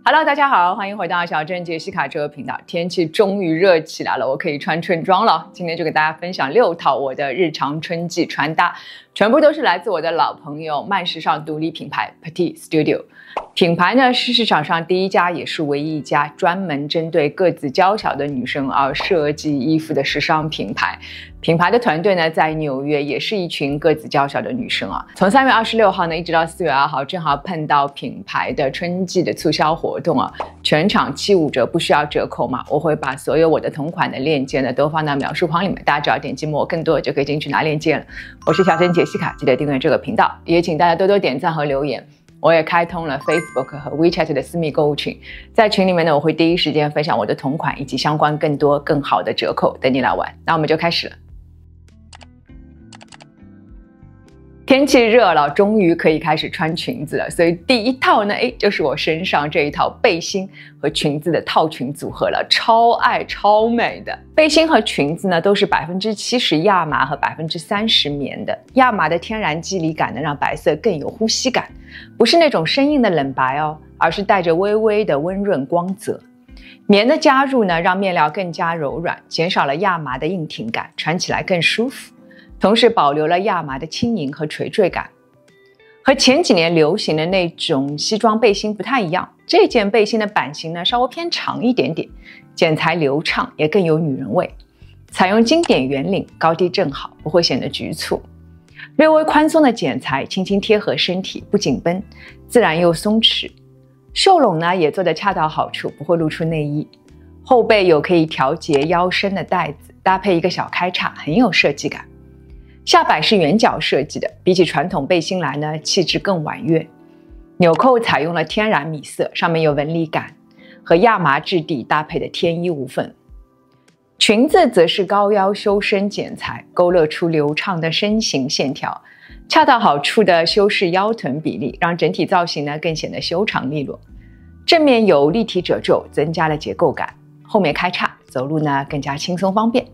Hello， 大家好，欢迎回到小镇杰西卡这个频道。天气终于热起来了，我可以穿春装了。今天就给大家分享6套我的日常春季穿搭，全部都是来自我的老朋友慢时尚独立品牌 Petite Studio。品牌呢是市场上第一家，也是唯一一家专门针对个子娇小的女生而设计衣服的时尚品牌。品牌的团队呢在纽约，也是一群个子娇小的女生啊。从3月26号呢一直到4月2号，正好碰到品牌的春季的促销活动啊，全场75折，不需要折扣嘛。我会把所有我的同款的链接呢都放到描述框里面，大家只要点击摸更多就可以进去拿链接了。我是小镇杰西卡，记得订阅这个频道，也请大家多多点赞和留言。我也开通了 Facebook 和 WeChat 的私密购物群，在群里面呢，我会第一时间分享我的同款以及相关更多更好的折扣，等你来玩。那我们就开始了。天气热了，终于可以开始穿裙子了，所以第一套呢，就是我身上这一套背心和裙子的套裙组合了，超爱超美的。背心和裙子呢都是70%亚麻和30%棉的，亚麻的天然肌理感呢让白色更有呼吸感，不是那种生硬的冷白哦，而是带着微微的温润光泽。棉的加入呢让面料更加柔软，减少了亚麻的硬挺感，穿起来更舒服。同时保留了亚麻的轻盈和垂坠感，和前几年流行的那种西装背心不太一样。这件背心的版型呢稍微偏长一点点，剪裁流畅，也更有女人味。采用经典圆领，高低正好，不会显得局促。略微宽松的剪裁，轻轻贴合身体，不紧绷，自然又松弛。袖笼呢也做得恰到好处，不会露出内衣。后背有可以调节腰身的带子，搭配一个小开叉，很有设计感。下摆是圆角设计的，比起传统背心来呢，气质更婉约。纽扣采用了天然米色，上面有纹理感，和亚麻质地搭配的天衣无缝。裙子则是高腰修身剪裁，勾勒出流畅的身形线条，恰到好处的修饰腰臀比例，让整体造型呢更显得修长利落。正面有立体褶皱，增加了结构感，后面开叉，走路呢更加轻松方便。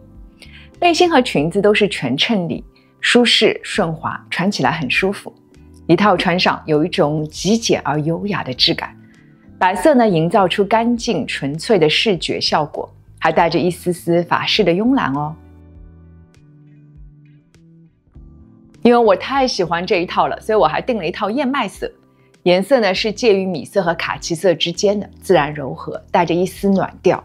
背心和裙子都是全衬里，舒适顺滑，穿起来很舒服。一套穿上有一种极简而优雅的质感。白色呢营造出干净纯粹的视觉效果，还带着一丝丝法式的慵懒哦。因为我太喜欢这一套了，所以我还订了一套燕麦色，颜色呢是介于米色和卡其色之间的，自然柔和，带着一丝暖调，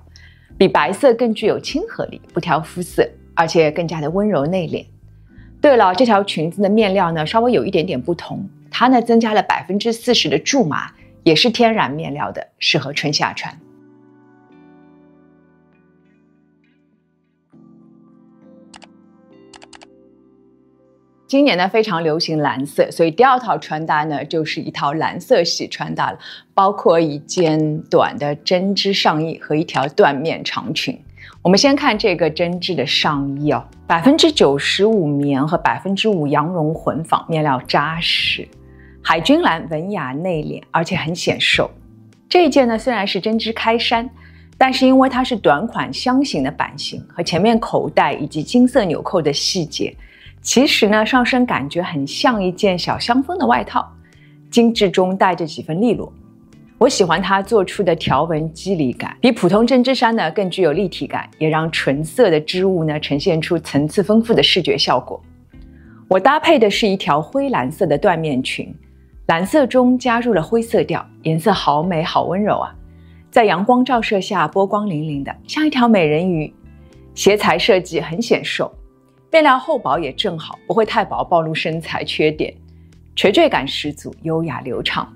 比白色更具有亲和力，不挑肤色，而且更加的温柔内敛。对了，这条裙子的面料呢稍微有一点点不同，它呢增加了40%的苎麻，也是天然面料的，适合春夏穿。今年呢非常流行蓝色，所以第二套穿搭呢就是一套蓝色系穿搭了，包括一件短的针织上衣和一条缎面长裙。我们先看这个针织的上衣哦，95%棉和5%羊绒混纺，面料扎实，海军蓝文雅内敛，而且很显瘦。这一件呢虽然是针织开衫，但是因为它是短款箱型的版型，和前面口袋以及金色纽扣的细节，其实呢上身感觉很像一件小香风的外套，精致中带着几分利落。我喜欢它做出的条纹肌理感，比普通针织衫呢更具有立体感，也让纯色的织物呢呈现出层次丰富的视觉效果。我搭配的是一条灰蓝色的缎面裙，蓝色中加入了灰色调，颜色好美好温柔啊，在阳光照射下波光粼粼的，像一条美人鱼。鞋材设计很显瘦，面料厚薄也正好，不会太薄暴露身材缺点，垂坠感十足，优雅流畅。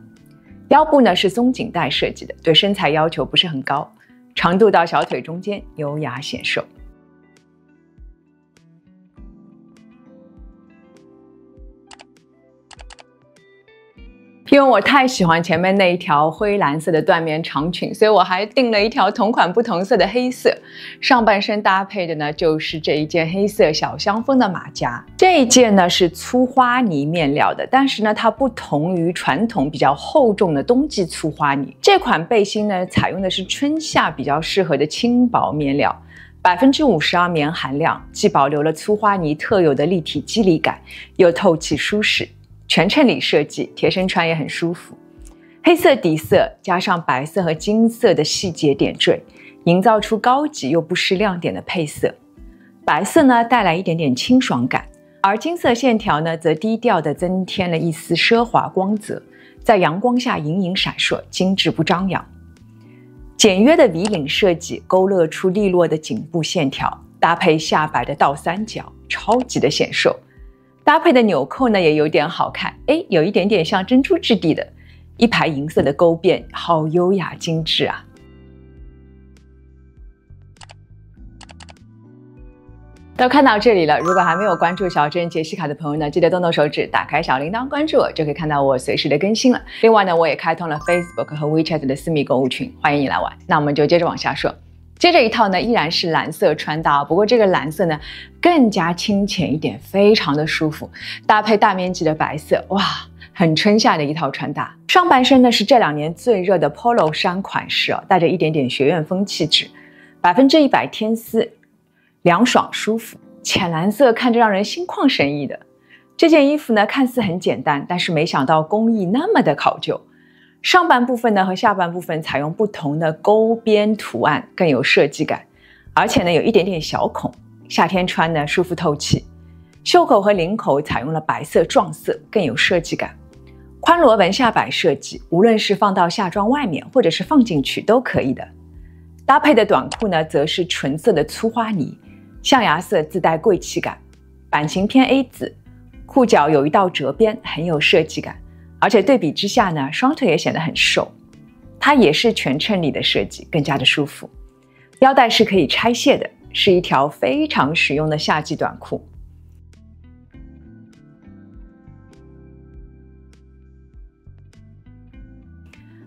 腰部呢是松紧带设计的，对身材要求不是很高，长度到小腿中间，优雅显瘦。因为我太喜欢前面那一条灰蓝色的缎面长裙，所以我还订了一条同款不同色的黑色，上半身搭配的呢就是这一件黑色小香风的马甲。这一件呢是粗花呢面料的，但是呢它不同于传统比较厚重的冬季粗花呢。这款背心呢采用的是春夏比较适合的轻薄面料，52%棉含量，既保留了粗花呢特有的立体肌理感，又透气舒适。全衬里设计，贴身穿也很舒服。黑色底色加上白色和金色的细节点缀，营造出高级又不失亮点的配色。白色呢带来一点点清爽感，而金色线条呢则低调地增添了一丝奢华光泽，在阳光下隐隐闪烁，精致不张扬。简约的 V 领设计勾勒出利落的颈部线条，搭配下摆的倒三角，超级的显瘦。搭配的纽扣呢也有点好看，有一点点像珍珠质地的，一排银色的勾边，好优雅精致啊！都看到这里了，如果还没有关注小镇杰西卡的朋友呢，记得动动手指，打开小铃铛关注我，就可以看到我随时的更新了。另外呢，我也开通了 Facebook 和 WeChat 的私密购物群，欢迎你来玩。那我们就接着往下说。接着一套呢，依然是蓝色穿搭，不过这个蓝色呢更加清浅一点，非常的舒服，搭配大面积的白色，哇，很春夏的一套穿搭。上半身呢是这2年最热的 Polo 衫款式带着一点点学院风气质，100%天丝，凉爽舒服，浅蓝色看着让人心旷神怡的。这件衣服呢看似很简单，但是没想到工艺那么的考究。上半部分呢和下半部分采用不同的勾边图案，更有设计感，而且呢有一点点小孔，夏天穿呢舒服透气。袖口和领口采用了白色撞色，更有设计感。宽螺纹下摆设计，无论是放到下装外面或者是放进去都可以的。搭配的短裤呢则是纯色的粗花呢，象牙色自带贵气感，版型偏 A 字，裤脚有一道折边，很有设计感。而且对比之下呢，双腿也显得很瘦。它也是全衬里的设计，更加的舒服。腰带是可以拆卸的，是一条非常实用的夏季短裤。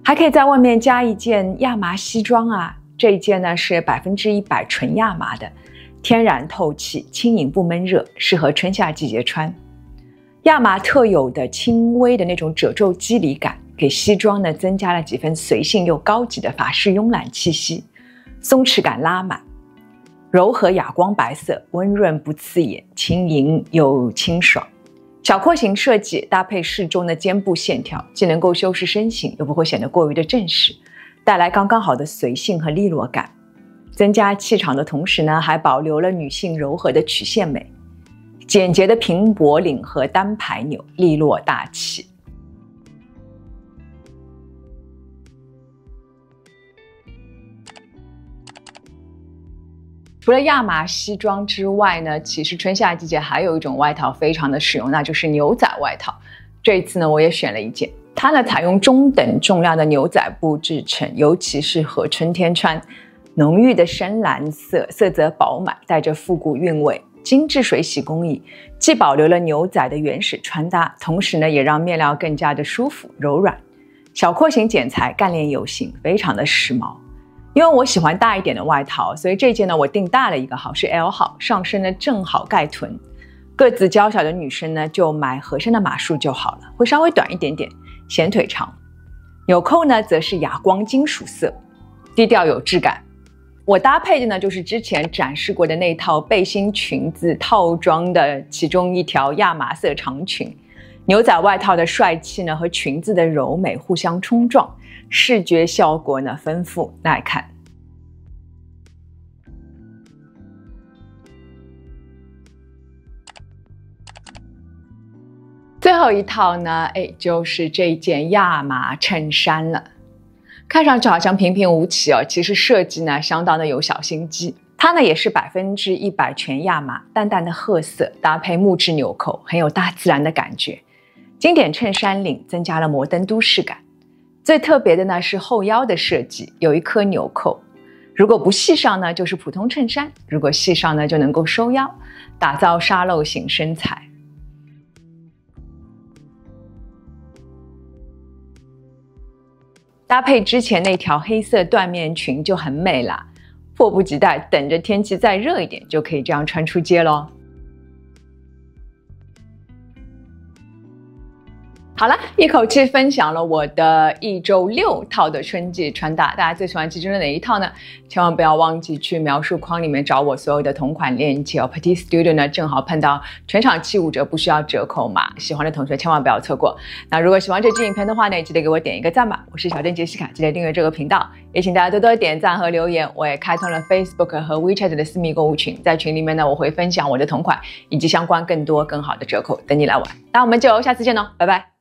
还可以在外面加一件亚麻西装啊，这一件呢是100%纯亚麻的，天然透气，轻盈不闷热，适合春夏季节穿。亚麻特有的轻微的那种褶皱肌理感，给西装呢增加了几分随性又高级的法式慵懒气息，松弛感拉满。柔和哑光白色，温润不刺眼，轻盈又清爽。小廓形设计搭配适中的肩部线条，既能够修饰身形，又不会显得过于的正式，带来刚刚好的随性和利落感。增加气场的同时呢，还保留了女性柔和的曲线美。简洁的平脖领和单排纽，利落大气。除了亚麻西装之外呢，其实春夏季节还有一种外套非常的实用，那就是牛仔外套。这一次呢，我也选了一件，它呢采用中等重量的牛仔布制成，尤其适合春天穿。浓郁的深蓝色，色泽饱满，带着复古韵味。精致水洗工艺，既保留了牛仔的原始穿搭，同时呢也让面料更加的舒服柔软。小廓形剪裁，干练有型，非常的时髦。因为我喜欢大一点的外套，所以这件呢我订大了一个号，是 L 号，上身呢正好盖臀。个子娇小的女生呢就买合身的码数就好了，会稍微短一点点，显腿长。纽扣呢则是哑光金属色，低调有质感。我搭配的呢就是之前展示过的那套背心裙子套装的其中一条亚麻色长裙。牛仔外套的帅气呢和裙子的柔美互相冲撞，视觉效果呢丰富耐看。最后一套呢，就是这件亚麻衬衫了。看上去好像平平无奇其实设计呢相当的有小心机。它呢也是100%全亚麻，淡淡的褐色，搭配木质纽扣，很有大自然的感觉。经典衬衫领增加了摩登都市感。最特别的呢是后腰的设计，有一颗纽扣。如果不系上呢就是普通衬衫，如果系上呢就能够收腰，打造沙漏型身材。搭配之前那条黑色缎面裙就很美啦，迫不及待等着天气再热一点就可以这样穿出街咯。好了，一口气分享了我的1周6套的春季穿搭，大家最喜欢其中的哪一套呢？千万不要忘记去描述框里面找我所有的同款链接哦。Petite Studio 呢正好碰到全场75折，不需要折扣码，喜欢的同学千万不要错过。那如果喜欢这支影片的话呢，也记得给我点一个赞吧。我是小镇杰西卡，记得订阅这个频道，也请大家多多点赞和留言。我也开通了 Facebook 和 WeChat 的私密购物群，在群里面呢，我会分享我的同款以及相关更多更好的折扣，等你来玩。那我们就下次见喽，拜拜。